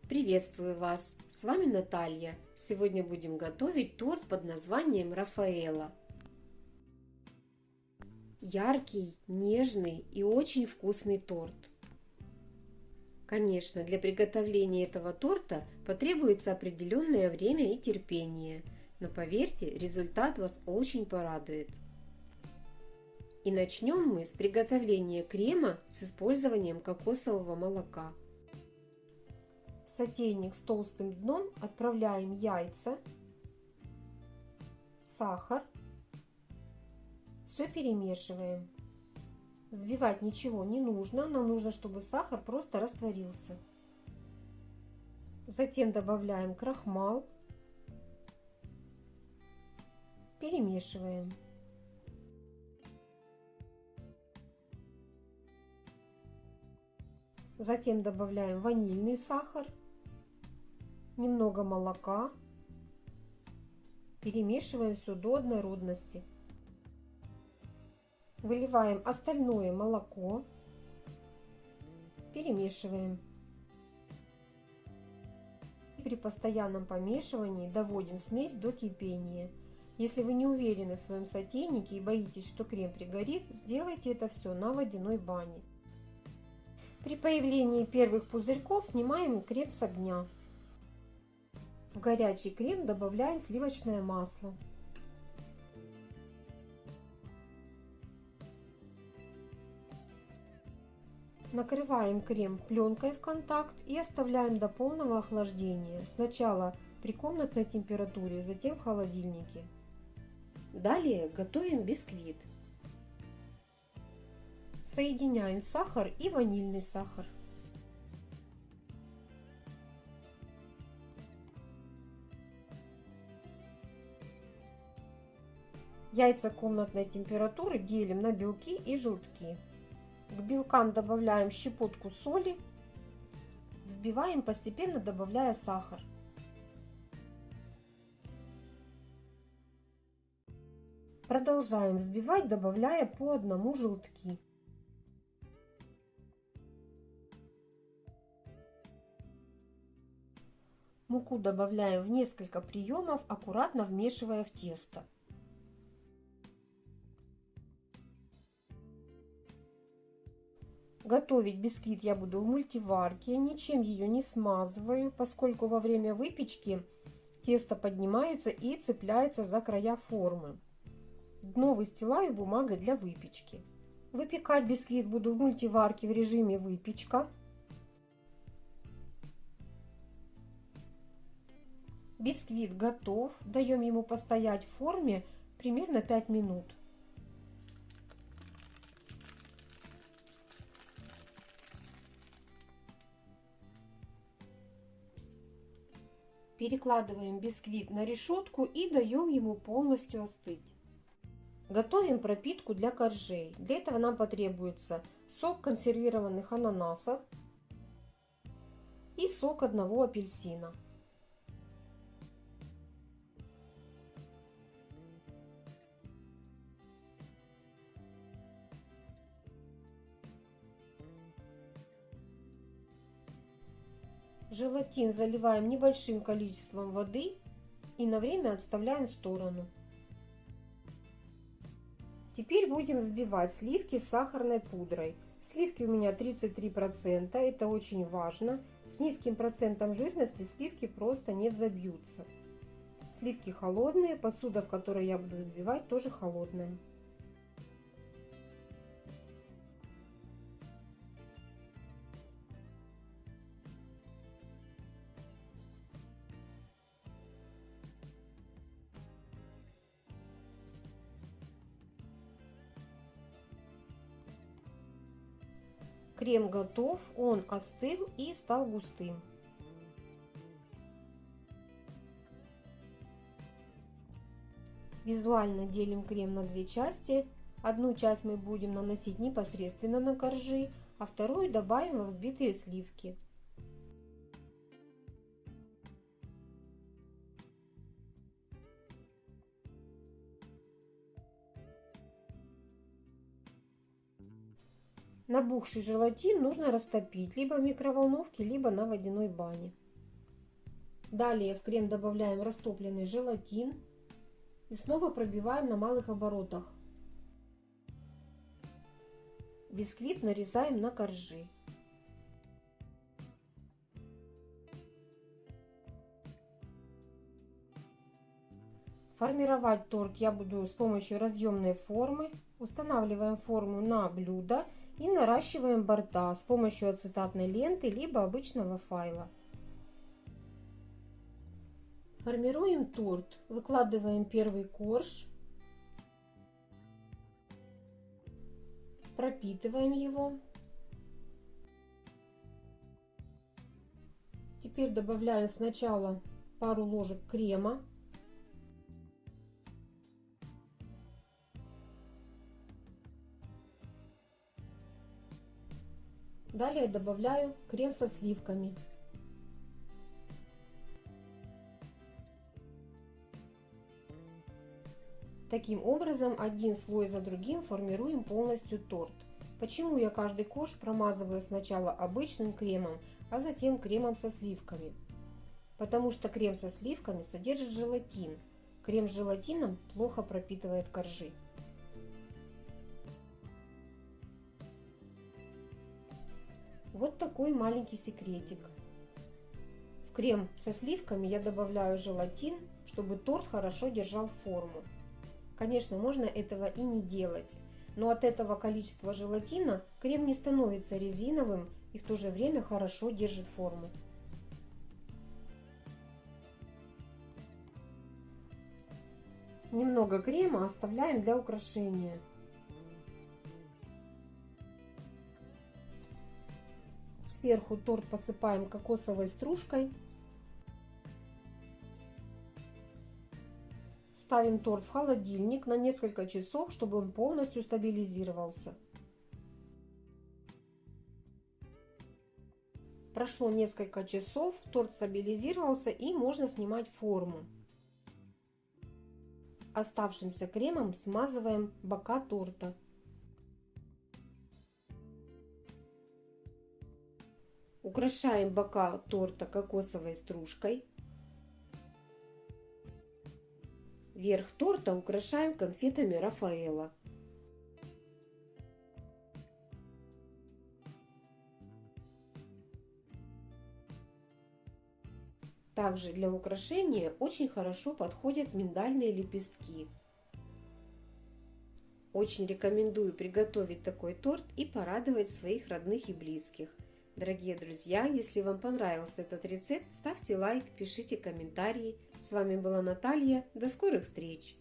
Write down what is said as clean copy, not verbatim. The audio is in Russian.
Приветствую вас! С вами Наталья. Сегодня будем готовить торт под названием Рафаэлло. Яркий, нежный и очень вкусный торт. Конечно, для приготовления этого торта потребуется определенное время и терпение, но поверьте, результат вас очень порадует. И начнем мы с приготовления крема с использованием кокосового молока. В сотейник с толстым дном отправляем яйца, сахар, все перемешиваем. Взбивать ничего не нужно, нам нужно, чтобы сахар просто растворился. Затем добавляем крахмал, перемешиваем. Затем добавляем ванильный сахар, немного молока, перемешиваем все до однородности. Выливаем остальное молоко, перемешиваем. При постоянном помешивании доводим смесь до кипения. Если вы не уверены в своем сотейнике и боитесь, что крем пригорит, сделайте это все на водяной бане. При появлении первых пузырьков снимаем крем с огня. В горячий крем добавляем сливочное масло. Накрываем крем пленкой в контакт и оставляем до полного охлаждения. Сначала при комнатной температуре, затем в холодильнике. Далее готовим бисквит. Соединяем сахар и ванильный сахар. Яйца комнатной температуры делим на белки и желтки. К белкам добавляем щепотку соли. Взбиваем, постепенно добавляя сахар. Продолжаем взбивать, добавляя по одному желтки. Муку добавляем в несколько приемов, аккуратно вмешивая в тесто. Готовить бисквит я буду в мультиварке, ничем ее не смазываю, поскольку во время выпечки тесто поднимается и цепляется за края формы. Дно выстилаю бумагой для выпечки. Выпекать бисквит буду в мультиварке в режиме выпечка. Бисквит готов, даем ему постоять в форме примерно 5 минут. Перекладываем бисквит на решетку и даем ему полностью остыть. Готовим пропитку для коржей. Для этого нам потребуется сок консервированных ананасов и сок одного апельсина. Желатин заливаем небольшим количеством воды и на время отставляем в сторону. Теперь будем взбивать сливки с сахарной пудрой. Сливки у меня 33%, это очень важно. С низким процентом жирности сливки просто не взобьются. Сливки холодные, посуда, в которой я буду взбивать, тоже холодная. Крем готов, он остыл и стал густым. Визуально делим крем на две части. Одну часть мы будем наносить непосредственно на коржи, а вторую добавим во взбитые сливки. Набухший желатин нужно растопить либо в микроволновке, либо на водяной бане. Далее в крем добавляем растопленный желатин и снова пробиваем на малых оборотах. Бисквит нарезаем на коржи. Формировать торт я буду с помощью разъемной формы. Устанавливаем форму на блюдо и наращиваем борта с помощью ацетатной ленты либо обычного файла. Формируем торт. Выкладываем первый корж. Пропитываем его. Теперь добавляю сначала пару ложек крема. Далее добавляю крем со сливками. Таким образом, один слой за другим формируем полностью торт. Почему я каждый корж промазываю сначала обычным кремом, а затем кремом со сливками? Потому что крем со сливками содержит желатин. Крем с желатином плохо пропитывает коржи. Вот такой маленький секретик. В крем со сливками я добавляю желатин, чтобы торт хорошо держал форму. Конечно, можно этого и не делать, но от этого количества желатина крем не становится резиновым и в то же время хорошо держит форму. Немного крема оставляем для украшения. Сверху торт посыпаем кокосовой стружкой. Ставим торт в холодильник на несколько часов, чтобы он полностью стабилизировался. Прошло несколько часов, торт стабилизировался и можно снимать форму. Оставшимся кремом смазываем бока торта. Украшаем бока торта кокосовой стружкой. Верх торта украшаем конфетами Рафаэлло. Также для украшения очень хорошо подходят миндальные лепестки. Очень рекомендую приготовить такой торт и порадовать своих родных и близких. Дорогие друзья, если вам понравился этот рецепт, ставьте лайк, пишите комментарии. С вами была Наталья. До скорых встреч!